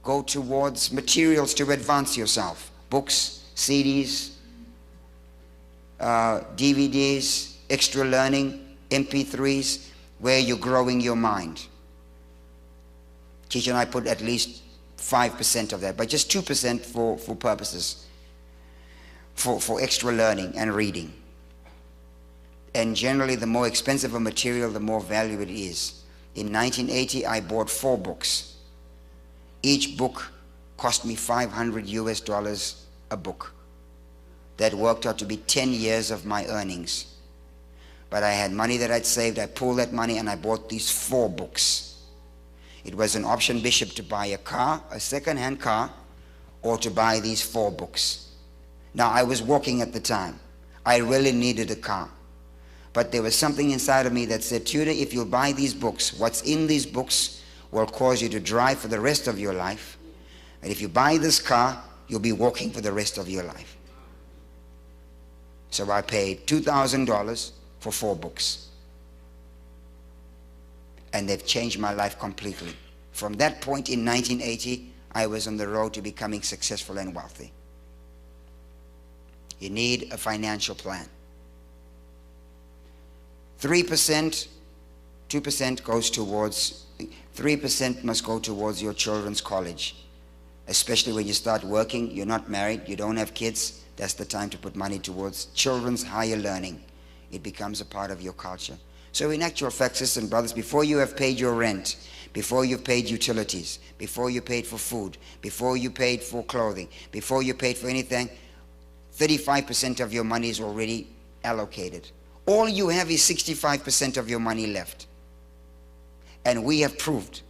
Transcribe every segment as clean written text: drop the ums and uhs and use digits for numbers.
go towards materials to advance yourself. Books, CDs, DVDs, extra learning, MP3s, where you're growing your mind. Keisha and I put at least 5% of that, but just 2% for purposes, for extra learning and reading. And generally, the more expensive a material, the more value it is. In 1980, I bought 4 books. Each book cost me $500 a book. That worked out to be 10 years of my earnings. But I had money that I'd saved. I pulled that money and I bought these 4 books. It was an option, Bishop, to buy a car, a second-hand car, or to buy these 4 books. Now, I was working at the time. I really needed a car. But there was something inside of me that said, Tudor, if you buy these books, what's in these books will cause you to drive for the rest of your life. And if you buy this car, you'll be walking for the rest of your life. So I paid $2,000 for 4 books. And they've changed my life completely. From that point in 1980, I was on the road to becoming successful and wealthy. You need a financial plan. 3%, 2% goes towards, 3% must go towards your children's college. Especially when you start working, you're not married, you don't have kids, that's the time to put money towards children's higher learning. It becomes a part of your culture. So in actual fact, sisters and brothers, before you have paid your rent, before you've paid utilities, before you paid for food, before you paid for clothing, before you paid for anything, 35% of your money is already allocated. All you have is 65% of your money left. And we have proved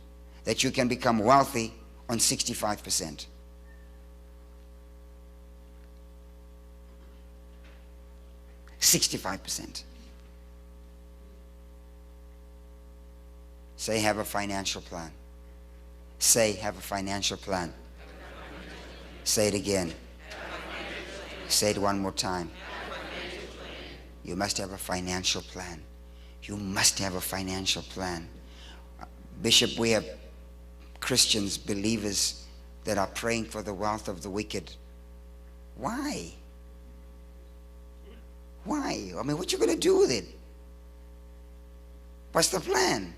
that you can become wealthy on 65%. $65. Say, have a financial plan. Say, have a financial plan. Say it again. Say it one more time. You must have a financial plan. You must have a financial plan. Bishop, we have Christians, believers that are praying for the wealth of the wicked. Why? Why? I mean, what you going to do with it? What's the plan?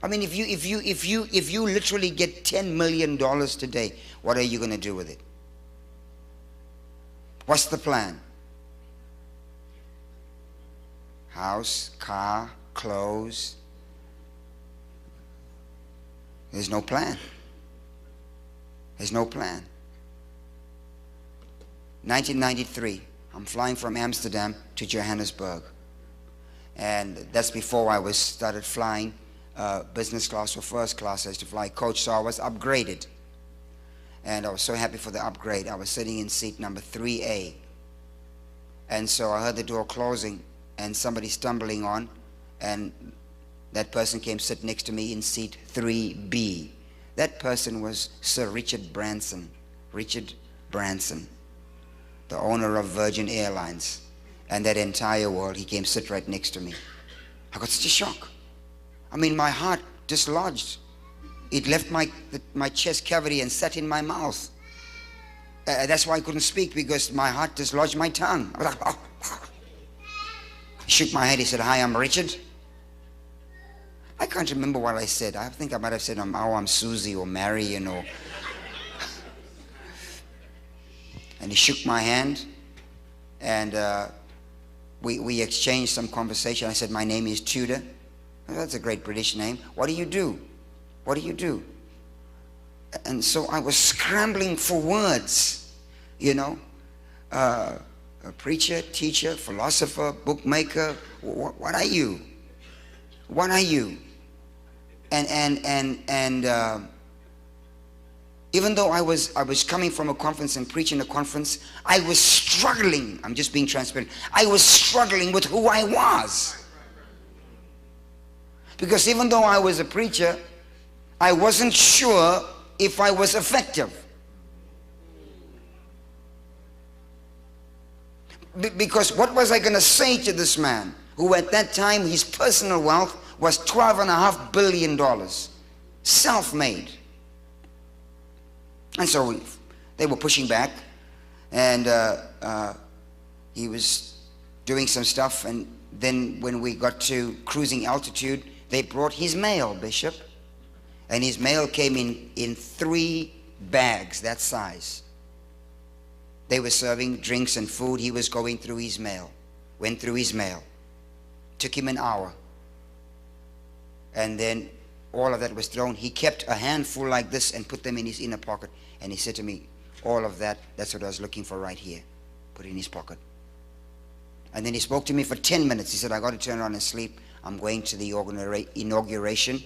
I mean, if you literally get $10 million today, what are you going to do with it? What's the plan? House, car, clothes. There's no plan. There's no plan. 1993, I'm flying from Amsterdam to Johannesburg. And that's before I started flying business class or first class. I used to fly coach, so I was upgraded. And I was so happy for the upgrade. I was sitting in seat number 3A. And so I heard the door closing and somebody stumbling on, and that person came sit next to me in seat 3B. That person was Sir Richard Branson. Richard Branson, the owner of Virgin Airlines and that entire world. He came sit right next to me. I got such a shock. I mean, my heart dislodged. It left my chest cavity and sat in my mouth. That's why I couldn't speak, because my heart dislodged my tongue. I was like, oh. He shook my head. He said, "Hi, I'm Richard." I can't remember what I said. I think I might have said, I'm Susie or Marion or... And he shook my hand, and we exchanged some conversation. I said, "My name is Tudor." Oh, that's a great British name. What do you do? What do you do? And so I was scrambling for words, you know. A preacher, teacher, philosopher, bookmaker. What are you? What are you? And even though I was coming from a conference and preaching a conference, I was struggling. I'm just being transparent. I was struggling with who I was. Because even though I was a preacher, I wasn't sure if I was effective. Because what was I going to say to this man who at that time his personal wealth was $12.5 billion, self-made? And so they were pushing back, and he was doing some stuff, and then when we got to cruising altitude, they brought his mail, Bishop, and his mail came in 3 bags that size. They were serving drinks and food. He was going through his mail, went through his mail. Took him an hour. And then all of that was thrown. He kept a handful like this and put them in his inner pocket. And he said to me, all of that, that's what I was looking for right here. Put it in his pocket. And then he spoke to me for 10 minutes. He said, I got to turn around and sleep. I'm going to the inauguration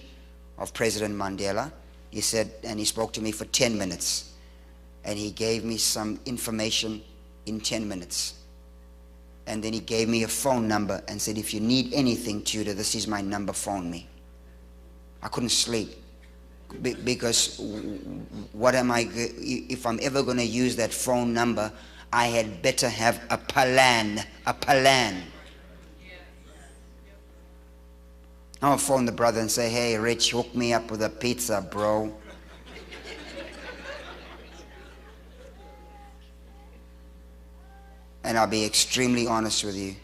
of President Mandela. He said, and he spoke to me for 10 minutes. And he gave me some information in 10 minutes. And then he gave me a phone number and said, if you need anything, Tudor, this is my number, phone me. I couldn't sleep. Because what am I, if I'm ever going to use that phone number, I had better have a plan. I'll phone the brother and say, hey, Rich, hook me up with a pizza, bro. And I'll be extremely honest with you.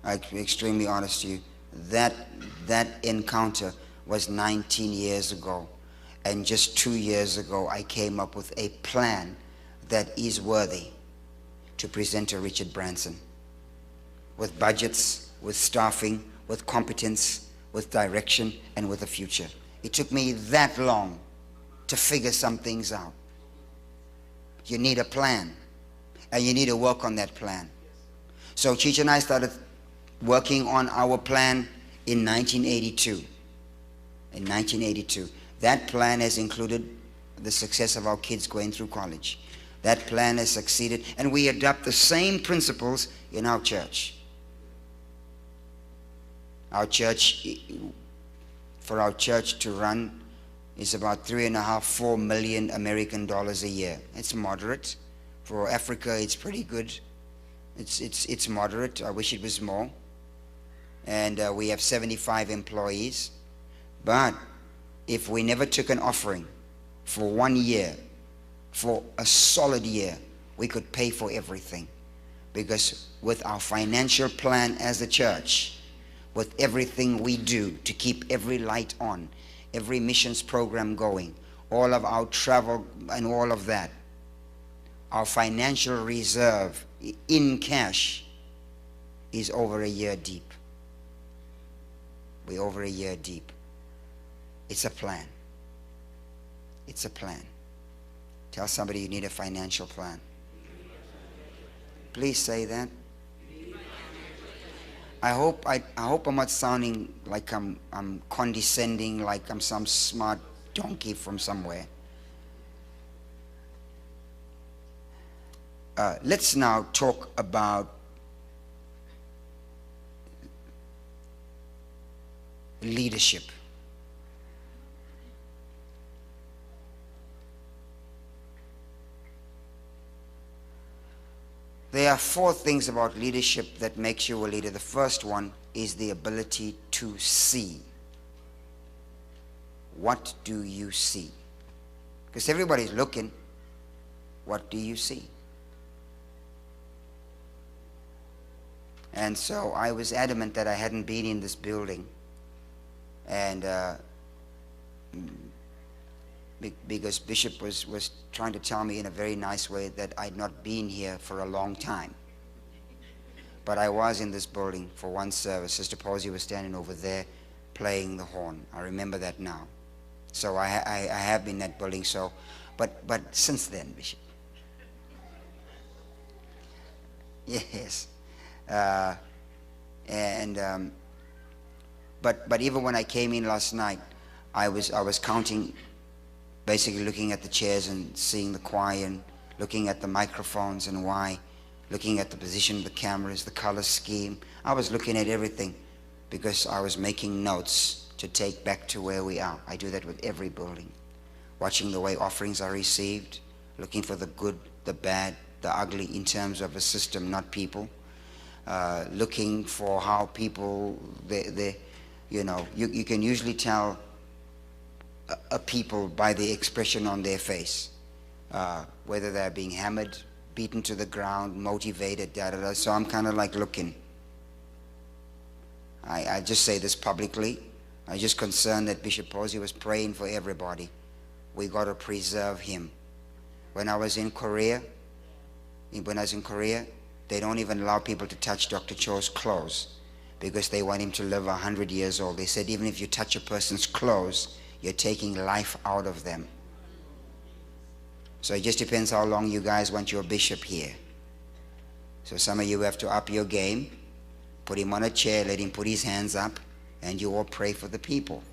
I'll be extremely honest with you. That encounter was 19 years ago. And just 2 years ago, I came up with a plan that is worthy to present to Richard Branson. With budgets, with staffing, with competence, with direction, and with a future. It took me that long to figure some things out. You need a plan. And you need to work on that plan. So Cheech and I started working on our plan in 1982. In 1982. That plan has included the success of our kids going through college. That plan has succeeded. And we adopt the same principles in our church. Our church, for our church to run, is about $3.5–4 million American dollars a year. It's moderate. For Africa, it's pretty good. It's moderate. I wish it was more. And we have 75 employees. But if we never took an offering for 1 year, for a solid year, we could pay for everything. Because with our financial plan as a church, with everything we do to keep every light on, every missions program going, all of our travel and all of that, our financial reserve in cash is over a year deep. We're over a year deep. It's a plan. It's a plan. Tell somebody you need a financial plan. Please say that. I hope I'm not sounding like I'm condescending, like I'm some smart donkey from somewhere. Let's now talk about leadership. There are 4 things about leadership that makes you a leader. The first one is the ability to see. What do you see? Because everybody's looking. What do you see? And so I was adamant that I hadn't been in this building. And because Bishop was trying to tell me in a very nice way that I'd not been here for a long time. But I was in this building for one service. Sister Posey was standing over there playing the horn. I remember that now. So I have been in that building. So, but since then, Bishop. Yes. But even when I came in last night, I was counting, basically looking at the chairs and seeing the choir and looking at the microphones and why, looking at the position of the cameras, the color scheme. I was looking at everything because I was making notes to take back to where we are. I do that with every building. Watching the way offerings are received, looking for the good, the bad, the ugly in terms of a system, not people. Looking for how people, you can usually tell a people by the expression on their face. whether they're being hammered, beaten to the ground, motivated, da-da-da. So I'm kind of like looking. I just say this publicly. I'm just concerned that Bishop Posey was praying for everybody. We got to preserve him. When I was in Korea, they don't even allow people to touch Dr. Cho's clothes because they want him to live 100 years old. They said even if you touch a person's clothes, you're taking life out of them. So it just depends how long you guys want your bishop here. So some of you have to up your game, put him on a chair, let him put his hands up, and you all pray for the people.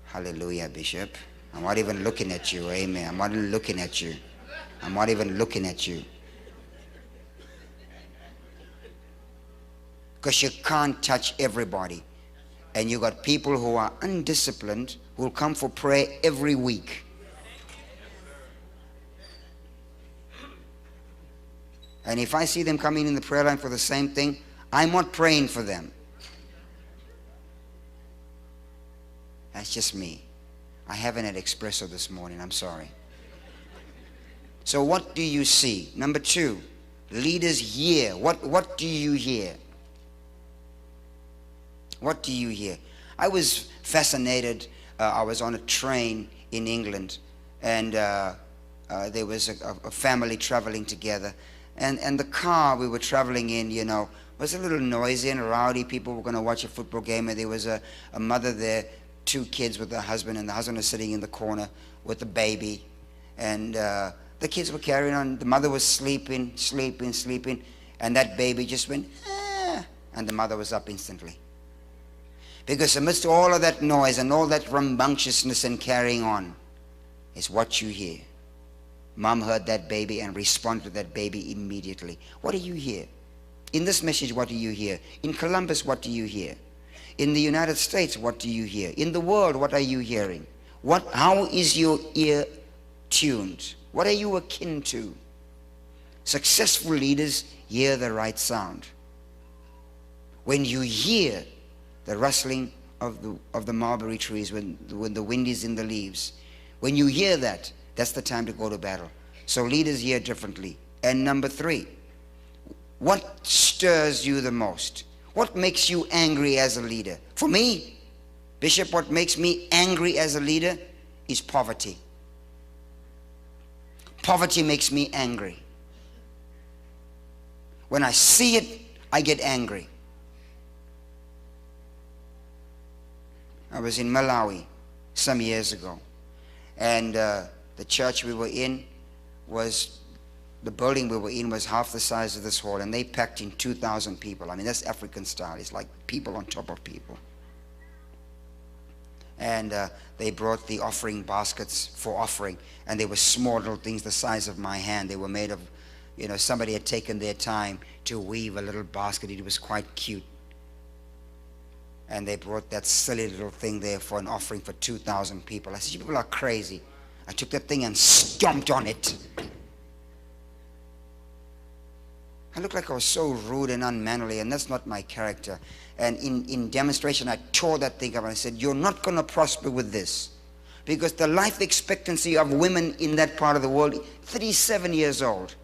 Hallelujah, Bishop. I'm not even looking at you. Amen. I'm not even looking at you. I'm not even looking at you. Because you can't touch everybody. And you got people who are undisciplined who will come for prayer every week. And if I see them coming in the prayer line for the same thing, I'm not praying for them. That's just me. I haven't had espresso this morning. I'm sorry. So what do you see? Number 2, leaders hear. What do you hear? What do you hear? I was fascinated. I was on a train in England, and there was a family traveling together. And the car we were traveling in, you know, was a little noisy and rowdy. People were going to watch a football game, and there was a mother there, 2 kids with her husband, and the husband was sitting in the corner with the baby. And the kids were carrying on. The mother was sleeping, and that baby just went, ah, and the mother was up instantly. Because amidst all of that noise and all that rambunctiousness and carrying on is what you hear. Mom heard that baby and responded to that baby immediately. What do you hear? In this message, what do you hear? In Columbus, what do you hear? In the United States, what do you hear? In the world, what are you hearing? How is your ear tuned? What are you akin to? Successful leaders hear the right sound. When you hear the rustling of the mulberry trees when the wind is in the leaves, when you hear that, that's the time to go to battle. So leaders hear differently. And number 3, what stirs you the most? What makes you angry as a leader? For me, Bishop, what makes me angry as a leader is poverty. Poverty makes me angry. When I see it, I get angry. I was in Malawi some years ago, and the church we were in the building we were in was half the size of this hall, and they packed in 2,000 people. I mean, that's African style. It's like people on top of people. And they brought the offering baskets for offering, and they were small little things the size of my hand. They were made of, you know, somebody had taken their time to weave a little basket. It was quite cute. And they brought that silly little thing there for an offering for 2,000 people. I said, you people are crazy. I took that thing and stomped on it. I looked like I was so rude and unmannerly, and that's not my character. And in demonstration, I tore that thing up and I said, you're not going to prosper with this. Because the life expectancy of women in that part of the world, 37 years old.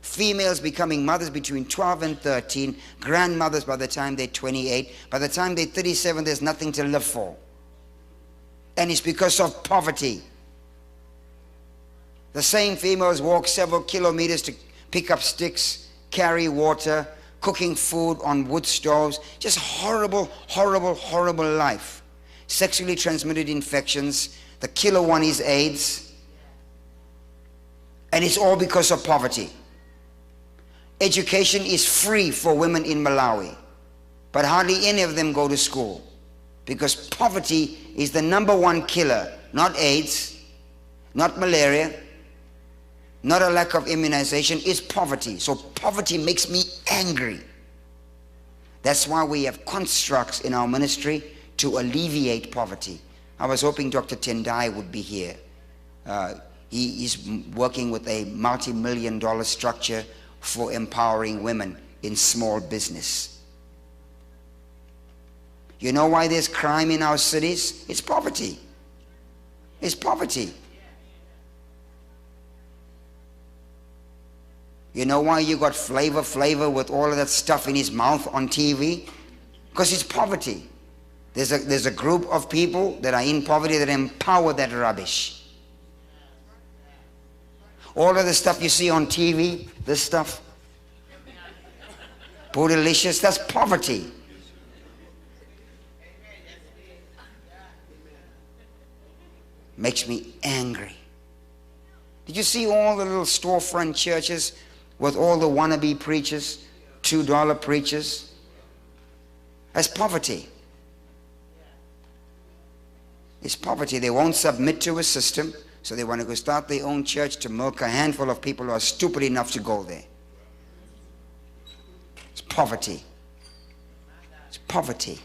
Females becoming mothers between 12 and 13, grandmothers by the time they're 28. By the time they're 37, there's nothing to live for. And it's because of poverty. The same females walk several kilometers to pick up sticks, carry water, cooking food on wood stoves. Just horrible, horrible, horrible life. Sexually transmitted infections. The killer one is AIDS. And it's all because of poverty. Education is free for women in Malawi, but hardly any of them go to school because poverty is the #1 killer. Not AIDS, not malaria, not a lack of immunization. It's poverty. So poverty makes me angry. That's why we have constructs in our ministry to alleviate poverty. I was hoping Dr. Tendai would be here. He is working with a multi-million-dollar structure for empowering women in small business. You know why there's crime in our cities? It's poverty. It's poverty. You know why you got Flavor with all of that stuff in his mouth on TV? Because it's poverty. There's a group of people that are in poverty that empower that rubbish. All of the stuff you see on TV, this stuff, bootylicious, that's poverty. Makes me angry. Did you see all the little storefront churches with all the wannabe preachers, $2 preachers? That's poverty. It's poverty. They won't submit to a system, so they want to go start their own church to milk a handful of people who are stupid enough to go there. It's poverty. It's poverty.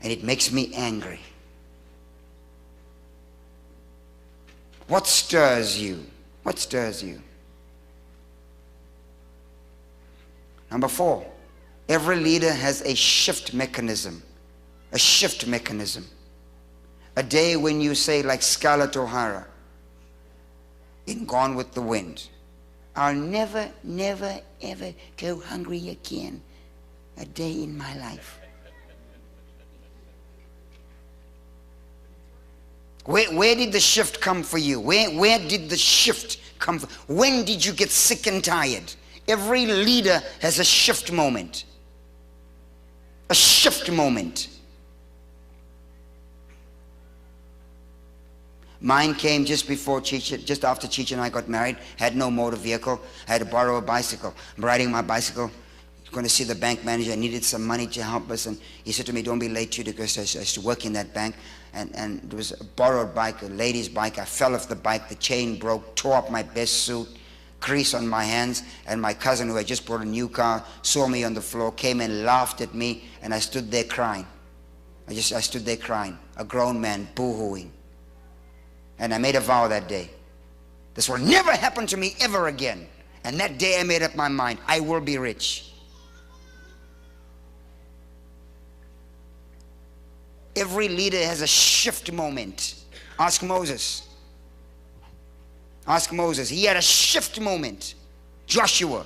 And it makes me angry. What stirs you? What stirs you? Number 4, every leader has a shift mechanism. A shift mechanism. A day when you say, like Scarlett O'Hara in Gone with the Wind, I'll never, never, ever go hungry again a day in my life. Where did the shift come for you? Where did the shift come from? When did you get sick and tired? Every leader has a shift moment. A shift moment. Mine came just after Cheech and I got married. Had no motor vehicle. I had to borrow a bicycle. I'm riding my bicycle, going to see the bank manager. I needed some money to help us, and he said to me, don't be late, Tudor, because I used to work in that bank. And there was a borrowed bike, a lady's bike. I fell off the bike, the chain broke, tore up my best suit, crease on my hands, and my cousin, who had just bought a new car, saw me on the floor, came and laughed at me, and I stood there crying. I stood there crying, a grown man boo-hooing. And I made a vow that day. This will never happen to me ever again. And that day I made up my mind, I will be rich. Every leader has a shift moment. Ask Moses. Ask Moses. He had a shift moment. Joshua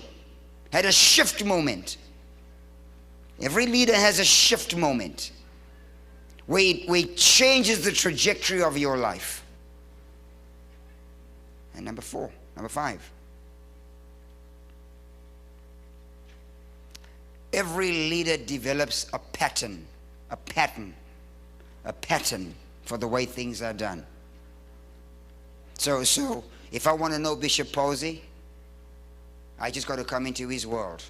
had a shift moment. Every leader has a shift moment where it changes the trajectory of your life. And number 5. Every leader develops a pattern for the way things are done. So if I want to know Bishop Posey, I just got to come into his world.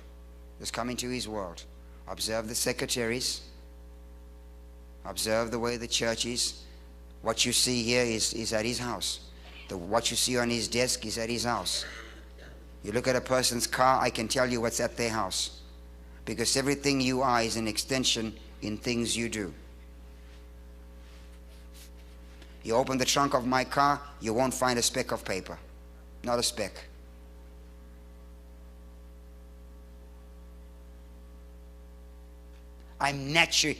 Just come into his world. Observe the secretaries. Observe the way the church is. What you see here is at his house. What you see on his desk is at his house. You look at a person's car, I can tell you what's at their house. Because everything you are is an extension in things you do. You open the trunk of my car, you won't find a speck of paper. Not a speck.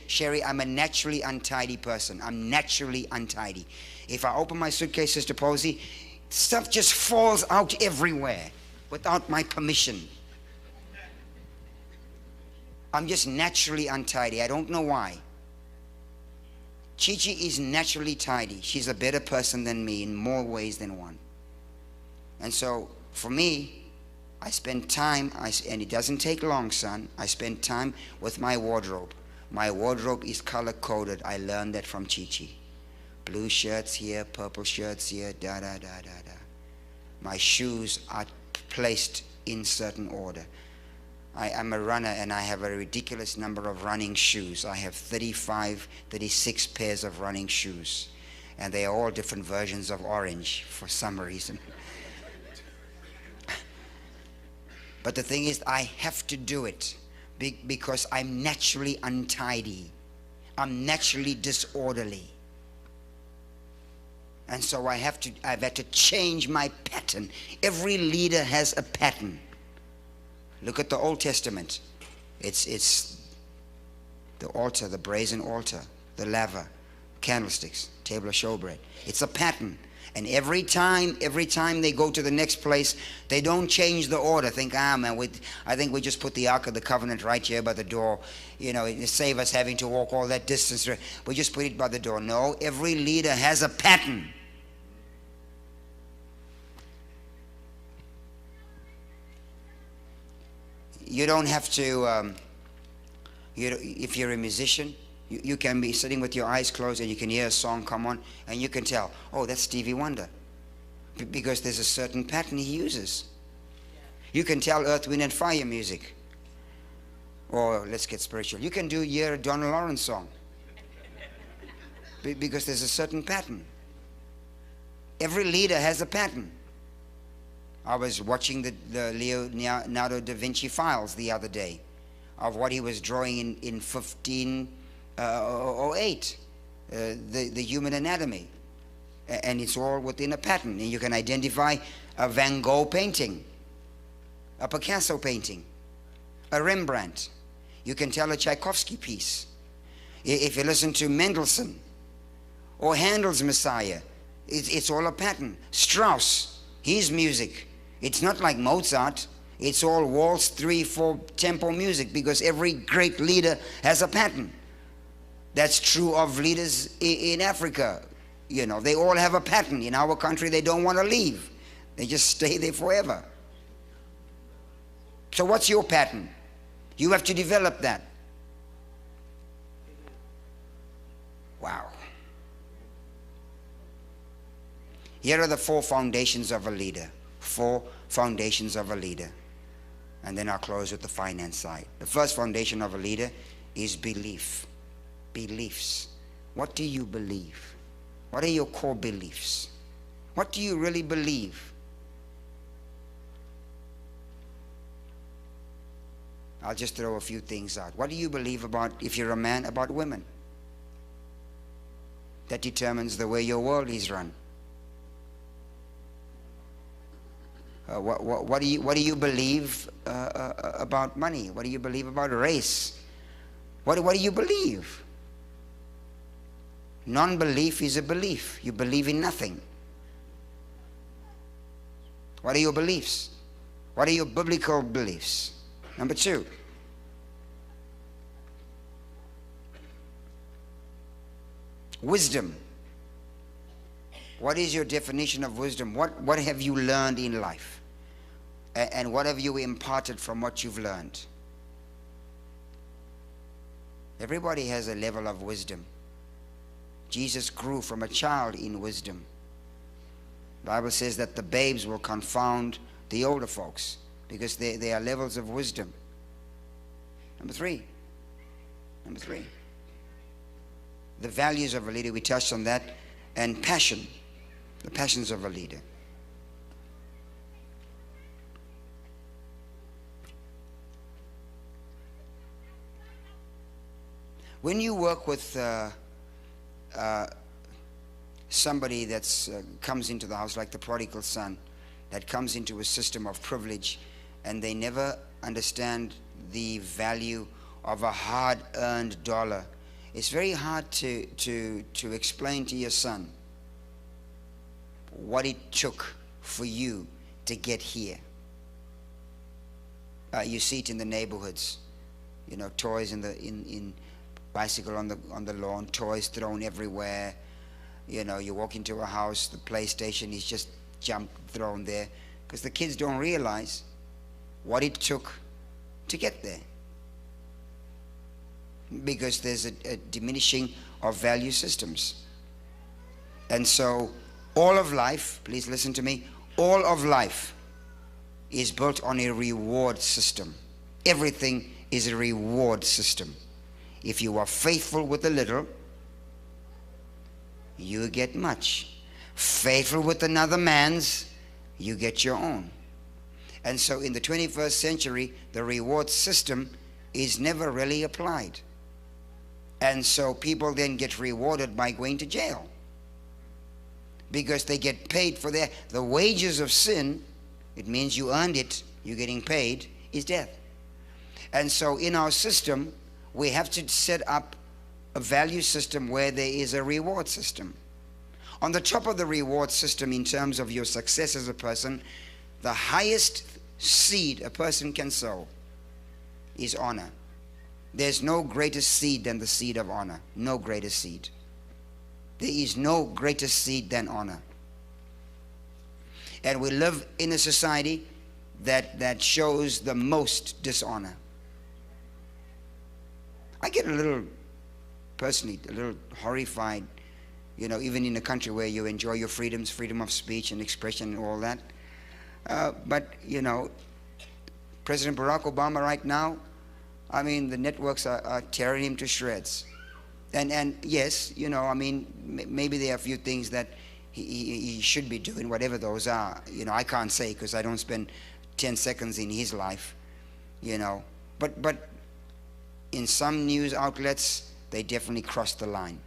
Sherry, I'm a naturally untidy person. I'm naturally untidy. If I open my suitcase, Sister Posey, stuff just falls out everywhere without my permission. I'm just naturally untidy. I don't know why. Chichi is naturally tidy. She's a better person than me in more ways than one. And so, for me, I spend time, and it doesn't take long, son. I spend time with my wardrobe. My wardrobe is color-coded. I learned that from Chichi. Blue shirts here, purple shirts here, da-da-da-da-da. My shoes are placed in certain order. I am a runner, and I have a ridiculous number of running shoes. I have 35, 36 pairs of running shoes. And they are all different versions of orange for some reason. But the thing is, I have to do it because I'm naturally untidy. I'm naturally disorderly. And so I've had to change my pattern. Every leader has a pattern. Look at the Old Testament. It's the altar, the brazen altar, the laver, candlesticks, table of showbread. It's a pattern. And every time they go to the next place, they don't change the order. Think, man, I think we just put the Ark of the Covenant right here by the door. It save us having to walk all that distance. We just put it by the door. No, every leader has a pattern. You don't have to, if you're a musician, you can be sitting with your eyes closed and you can hear a song come on and you can tell, oh, that's Stevie Wonder. Because there's a certain pattern he uses. You can tell Earth, Wind and Fire music. Or let's get spiritual. You can hear a Donald Lawrence song. Because there's a certain pattern. Every leader has a pattern. I was watching the Leonardo da Vinci files the other day of what he was drawing in 1508, the human anatomy. And it's all within a pattern. And you can identify a Van Gogh painting, a Picasso painting, a Rembrandt. You can tell a Tchaikovsky piece. If you listen to Mendelssohn or Handel's Messiah, it's all a pattern. Strauss, his music. It's not like Mozart. It's all waltz, 3/4 tempo music, because every great leader has a pattern. That's true of leaders in Africa. They all have a pattern. In our country, they don't want to leave. They just stay there forever. So what's your pattern? You have to develop that. Wow. Here are the 4 foundations of a leader. 4 foundations of a leader. And then I'll close with the finance side. The first foundation of a leader is belief. Beliefs. What do you believe? What are your core beliefs? What do you really believe? I'll just throw a few things out. What do you believe about, if you're a man, about women? That determines the way your world is run. What do you believe about money? What do you believe about race? What do you believe? Non-belief is a belief. You believe in nothing. What are your beliefs? What are your biblical beliefs? Number 2. Wisdom. What is your definition of wisdom? What have you learned in life? And what have you imparted from what you've learned? Everybody has a level of wisdom. Jesus grew from a child in wisdom. The Bible says that the babes will confound the older folks because they are levels of wisdom. Number 3. The values of a leader, we touched on that. And passion. The passions of a leader. When you work with somebody that comes into the house, like the prodigal son, that comes into a system of privilege, and they never understand the value of a hard-earned dollar, it's very hard to explain to your son what it took for you to get here. You see it in the neighborhoods, toys in bicycle on the lawn, toys thrown everywhere. You walk into a house, the PlayStation is just thrown there, because the kids don't realize what it took to get there, because there's a diminishing of value systems. And so all of life, please listen to me, all of life is built on a reward system. Everything is a reward system. If you are faithful with a little, you get much. Faithful with another man's, you get your own. And so in the 21st century, the reward system is never really applied. And so people then get rewarded by going to jail, because they get paid for the wages of sin. It means you earned it, you're getting paid, is death. And so in our system, we have to set up a value system where there is a reward system. On the top of the reward system in terms of your success as a person, the highest seed a person can sow is honor. There's no greater seed than the seed of honor. No greater seed. There is no greater seed than honor. And we live in a society that shows the most dishonor. I get a little, personally, a little horrified, even in a country where you enjoy your freedoms, freedom of speech and expression and all that. But President Barack Obama right now, the networks are tearing him to shreds. And yes, maybe there are a few things that he should be doing, whatever those are. I can't say because I don't spend 10 seconds in his life, But in some news outlets, they definitely cross the line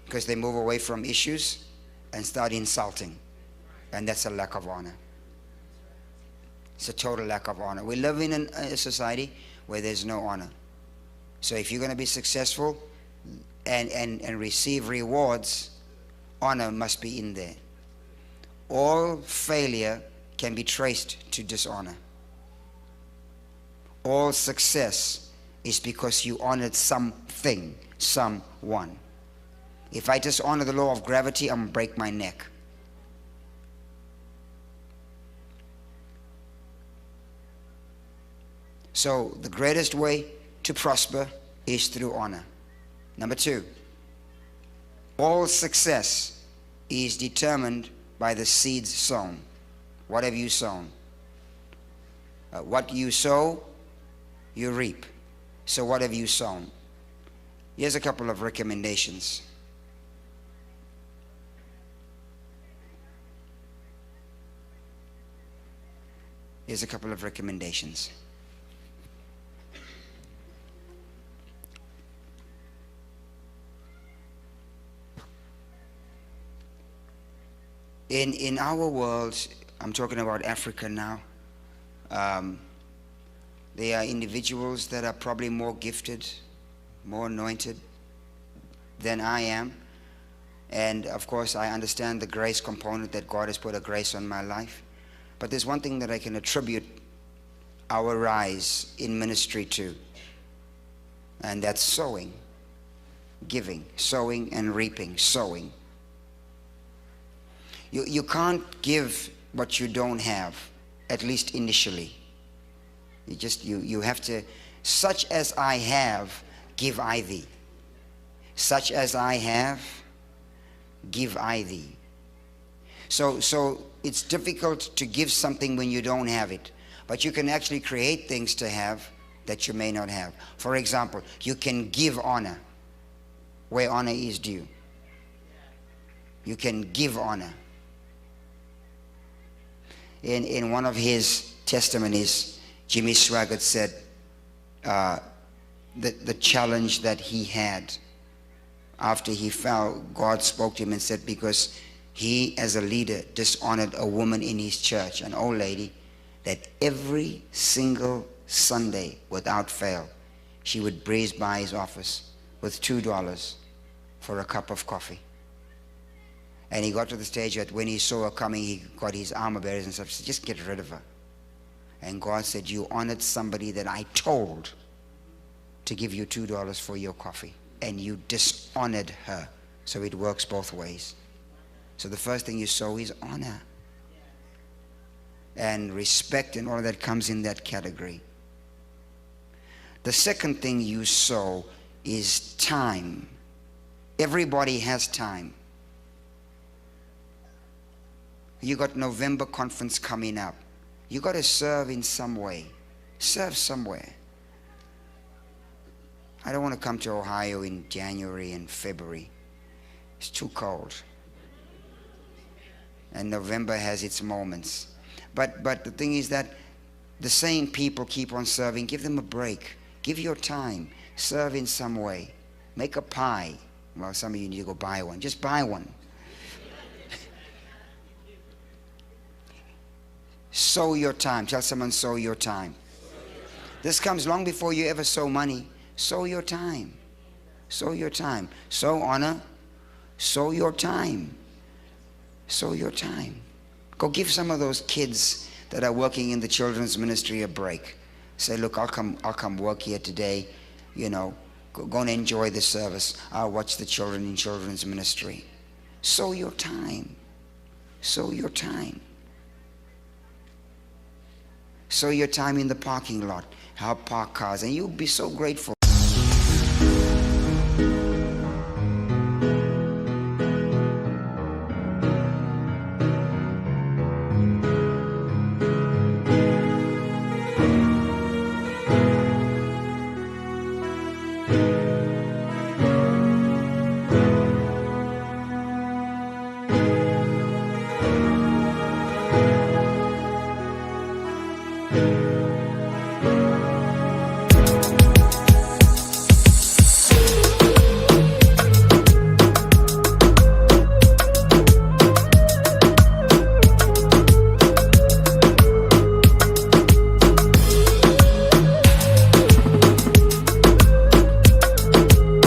because they move away from issues and start insulting. And that's a lack of honor. It's a total lack of honor. We live in a society where there's no honor. So if you're going to be successful and receive rewards, honor must be in there. All failure can be traced to dishonor. All success is because you honored something, someone. If I dishonor the law of gravity, I'm going to break my neck. So the greatest way to prosper is through honor. Number 2, all success is determined by the seeds sown. What have you sown? What you sow, you reap. So what have you sown? Here's a couple of recommendations. Here's a couple of recommendations. In our world, I'm talking about Africa now, there are individuals that are probably more gifted, more anointed than I am. And of course, I understand the grace component, that God has put a grace on my life. But there's one thing that I can attribute our rise in ministry to, and that's sowing, giving, sowing and reaping, sowing. You can't give what you don't have, at least initially. You have to, such as I have, give I thee. Such as I have, give I thee. So it's difficult to give something when you don't have it, but you can actually create things to have that you may not have. For example, you can give honor where honor is due. You can give honor. In one of his testimonies, Jimmy Swaggart said the challenge that he had after he fell, God spoke to him and said, because he as a leader dishonored a woman in his church, an old lady, that every single Sunday without fail she would breeze by his office with $2 for a cup of coffee. And he got to the stage that when he saw her coming, he got his armor bearers and stuff, said, just get rid of her. And God said, you honored somebody that I told to give you $2 for your coffee, and you dishonored her. So it works both ways. So the first thing you sow is honor. And respect and all that comes in that category. The second thing you sow is time. Everybody has time. You got November conference coming up. You got to serve in some way. Serve somewhere. I don't want to come to Ohio in January and February. It's too cold. And November has its moments. But the thing is that the same people keep on serving. Give them a break. Give your time. Serve in some way. Make a pie. Well, some of you need to go buy one. Just buy one. Sow your time. Tell someone, sow your time. This comes long before you ever sow money. Sow your time. Sow your time. Sow honor. Sow your time. Sow your time. Go give some of those kids that are working in the children's ministry a break. Say, look, I'll come work here today. You know, go and enjoy the service. I'll watch the children in children's ministry. Sow your time. Sow your time. Sow your time in the parking lot. Help park cars, and you'll be so grateful.